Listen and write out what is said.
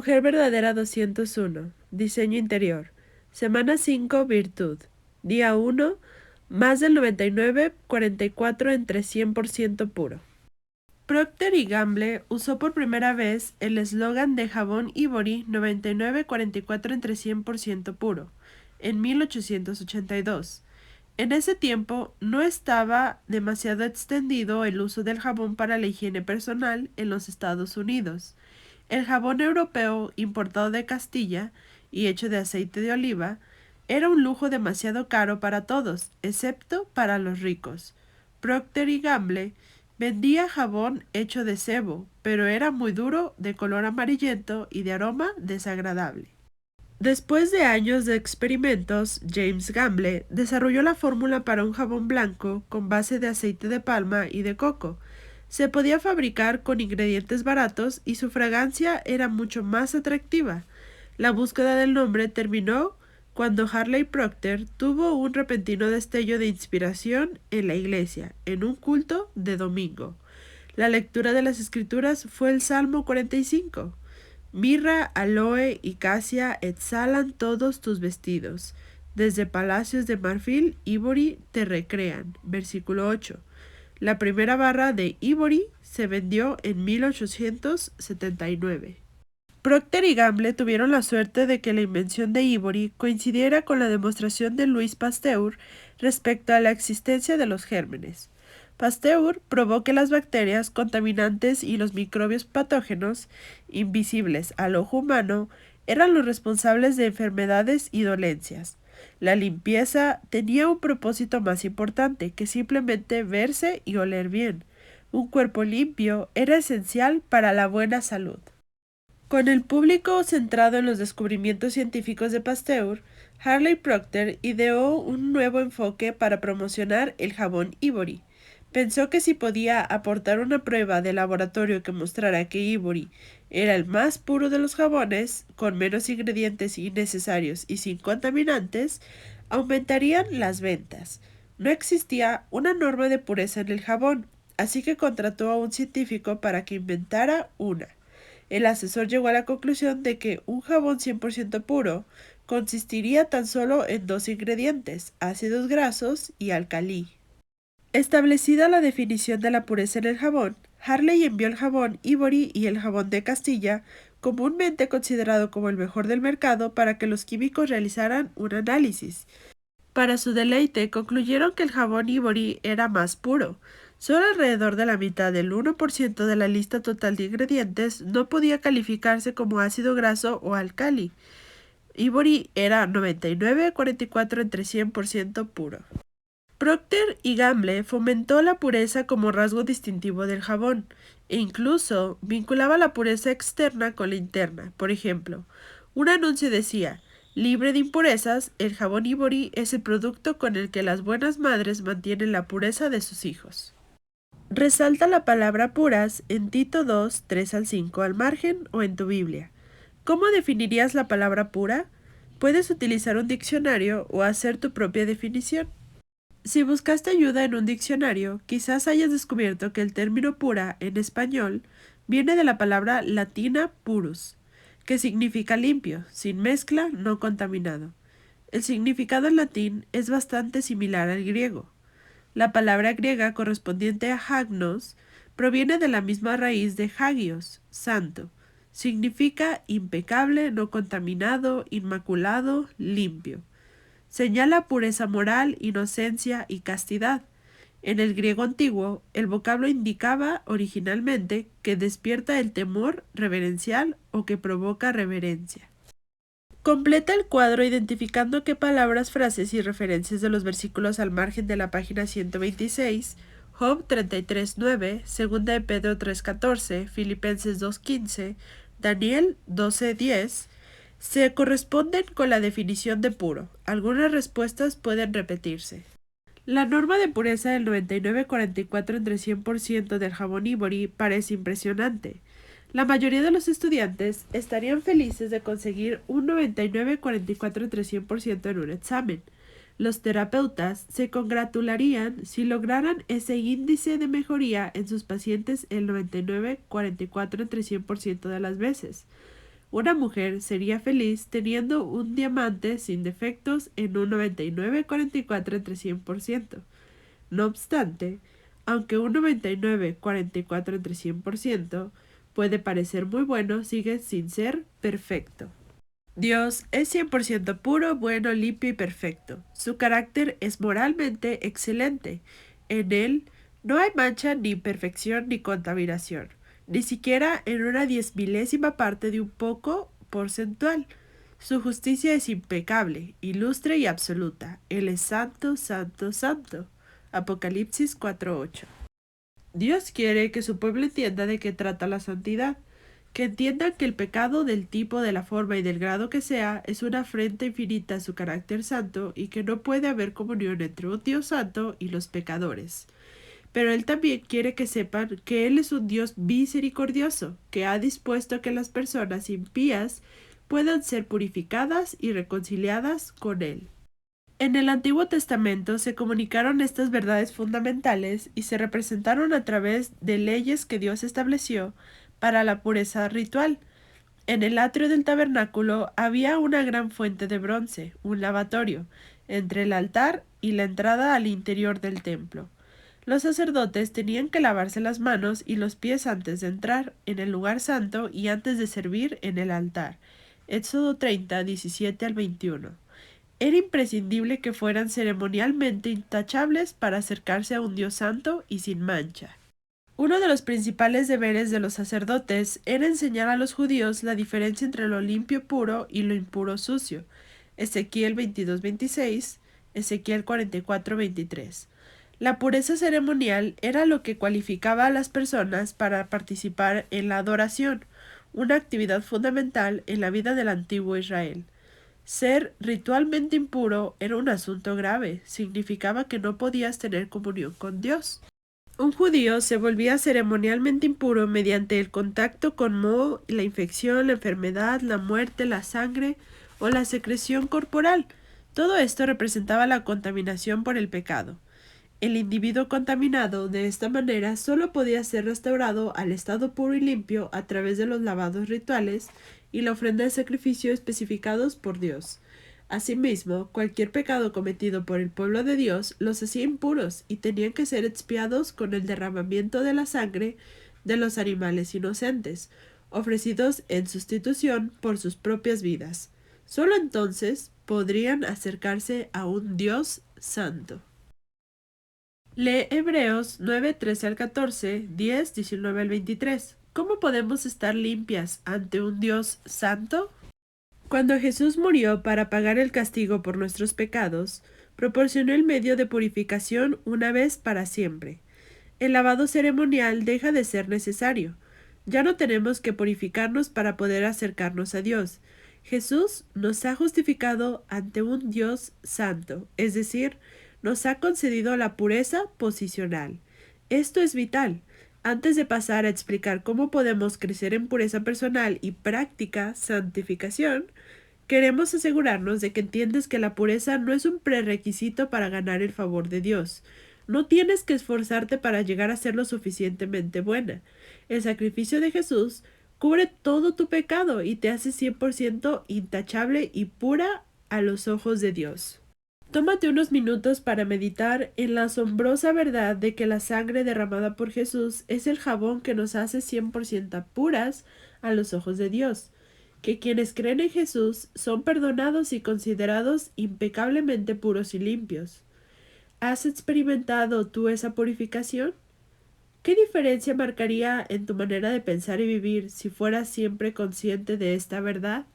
mujer verdadera 201. Diseño interior. Semana 5. Virtud. Día 1. Más del 99,44 entre 100% puro. Procter y Gamble usó por primera vez el eslogan de jabón Ivory 99,44 entre 100% puro en 1882. En ese tiempo no estaba demasiado extendido el uso del jabón para la higiene personal en los Estados Unidos. El jabón europeo importado de Castilla y hecho de aceite de oliva era un lujo demasiado caro para todos, excepto para los ricos. Procter y Gamble vendía jabón hecho de sebo, pero era muy duro, de color amarillento y de aroma desagradable. Después de años de experimentos, James Gamble desarrolló la fórmula para un jabón blanco con base de aceite de palma y de coco. Se podía fabricar con ingredientes baratos y su fragancia era mucho más atractiva. La búsqueda del nombre terminó cuando Harley Procter tuvo un repentino destello de inspiración en la iglesia, en un culto de domingo. La lectura de las escrituras fue el Salmo 45. Mirra, aloe y casia exhalan todos tus vestidos. Desde palacios de marfil, Ivory te recrean. Versículo 8. La primera barra de Ivory se vendió en 1879. Procter y Gamble tuvieron la suerte de que la invención de Ivory coincidiera con la demostración de Louis Pasteur respecto a la existencia de los gérmenes. Pasteur probó que las bacterias contaminantes y los microbios patógenos, invisibles al ojo humano, eran los responsables de enfermedades y dolencias. La limpieza tenía un propósito más importante que simplemente verse y oler bien. Un cuerpo limpio era esencial para la buena salud. Con el público centrado en los descubrimientos científicos de Pasteur, Harley Procter ideó un nuevo enfoque para promocionar el jabón Ivory. Pensó que si podía aportar una prueba de laboratorio que mostrara que Ivory era el más puro de los jabones, con menos ingredientes innecesarios y sin contaminantes, aumentarían las ventas. No existía una norma de pureza en el jabón, así que contrató a un científico para que inventara una. El asesor llegó a la conclusión de que un jabón 100% puro consistiría tan solo en dos ingredientes, ácidos grasos y alcalí. Establecida la definición de la pureza en el jabón, Harley envió el jabón Ivory y el jabón de Castilla, comúnmente considerado como el mejor del mercado, para que los químicos realizaran un análisis. Para su deleite, concluyeron que el jabón Ivory era más puro. Solo alrededor de la mitad del 1% de la lista total de ingredientes no podía calificarse como ácido graso o alcali. Ivory era 99,44 entre 100% puro. Procter y Gamble fomentó la pureza como rasgo distintivo del jabón, e incluso vinculaba la pureza externa con la interna. Por ejemplo, un anuncio decía: libre de impurezas, el jabón Ivory es el producto con el que las buenas madres mantienen la pureza de sus hijos. Resalta la palabra puras en Tito 2, 3 al 5 al margen o en tu Biblia. ¿Cómo definirías la palabra pura? Puedes utilizar un diccionario o hacer tu propia definición. Si buscaste ayuda en un diccionario, quizás hayas descubierto que el término pura en español viene de la palabra latina purus, que significa limpio, sin mezcla, no contaminado. El significado en latín es bastante similar al griego. La palabra griega correspondiente a hagnos proviene de la misma raíz de hagios, santo. Significa impecable, no contaminado, inmaculado, limpio. Señala pureza moral, inocencia y castidad. En el griego antiguo, el vocablo indicaba originalmente que despierta el temor reverencial o que provoca reverencia. Completa el cuadro identificando qué palabras, frases y referencias de los versículos al margen de la página 126, Job 33:9, 2 de Pedro 3:14, Filipenses 2:15, Daniel 12:10, se corresponden con la definición de puro. Algunas respuestas pueden repetirse. La norma de pureza del 99,44 entre 100% del jabón Ivory parece impresionante. La mayoría de los estudiantes estarían felices de conseguir un 99,44 entre 100% en un examen. Los terapeutas se congratularían si lograran ese índice de mejoría en sus pacientes el 99,44 entre 100% de las veces. Una mujer sería feliz teniendo un diamante sin defectos en un 99,44 entre 100%. No obstante, aunque un 99,44 entre 100% puede parecer muy bueno, sigue sin ser perfecto. Dios es 100% puro, bueno, limpio y perfecto. Su carácter es moralmente excelente. En él no hay mancha, ni imperfección, ni contaminación, ni siquiera en una 10.000ª parte de un poco porcentual. Su justicia es impecable, ilustre y absoluta. Él es santo, santo, santo. Apocalipsis 4:8. Dios quiere que su pueblo entienda de qué trata la santidad, que entiendan que el pecado del tipo, de la forma y del grado que sea es una afrenta infinita a su carácter santo y que no puede haber comunión entre un Dios santo y los pecadores. Pero Él también quiere que sepan que Él es un Dios misericordioso, que ha dispuesto que las personas impías puedan ser purificadas y reconciliadas con Él. En el Antiguo Testamento se comunicaron estas verdades fundamentales y se representaron a través de leyes que Dios estableció para la pureza ritual. En el atrio del tabernáculo había una gran fuente de bronce, un lavatorio, entre el altar y la entrada al interior del templo. Los sacerdotes tenían que lavarse las manos y los pies antes de entrar en el lugar santo y antes de servir en el altar. Éxodo 30, 17 al 21. Era imprescindible que fueran ceremonialmente intachables para acercarse a un Dios santo y sin mancha. Uno de los principales deberes de los sacerdotes era enseñar a los judíos la diferencia entre lo limpio puro y lo impuro sucio. Ezequiel 22:26, Ezequiel 44:23. La pureza ceremonial era lo que cualificaba a las personas para participar en la adoración, una actividad fundamental en la vida del antiguo Israel. Ser ritualmente impuro era un asunto grave, significaba que no podías tener comunión con Dios. Un judío se volvía ceremonialmente impuro mediante el contacto con moho, la infección, la enfermedad, la muerte, la sangre o la secreción corporal. Todo esto representaba la contaminación por el pecado. El individuo contaminado de esta manera solo podía ser restaurado al estado puro y limpio a través de los lavados rituales y la ofrenda de sacrificio especificados por Dios. Asimismo, cualquier pecado cometido por el pueblo de Dios los hacía impuros y tenían que ser expiados con el derramamiento de la sangre de los animales inocentes, ofrecidos en sustitución por sus propias vidas. Solo entonces podrían acercarse a un Dios santo. Lee Hebreos 9, 13 al 14, 10, 19 al 23. ¿Cómo podemos estar limpias ante un Dios santo? Cuando Jesús murió para pagar el castigo por nuestros pecados, proporcionó el medio de purificación una vez para siempre. El lavado ceremonial deja de ser necesario. Ya no tenemos que purificarnos para poder acercarnos a Dios. Jesús nos ha justificado ante un Dios santo, es decir, nos ha concedido la pureza posicional. Esto es vital. Antes de pasar a explicar cómo podemos crecer en pureza personal y práctica santificación, queremos asegurarnos de que entiendes que la pureza no es un prerequisito para ganar el favor de Dios. No tienes que esforzarte para llegar a ser lo suficientemente buena. El sacrificio de Jesús cubre todo tu pecado y te hace 100% intachable y pura a los ojos de Dios. Tómate unos minutos para meditar en la asombrosa verdad de que la sangre derramada por Jesús es el jabón que nos hace 100% puras a los ojos de Dios, que quienes creen en Jesús son perdonados y considerados impecablemente puros y limpios. ¿Has experimentado tú esa purificación? ¿Qué diferencia marcaría en tu manera de pensar y vivir si fueras siempre consciente de esta verdad?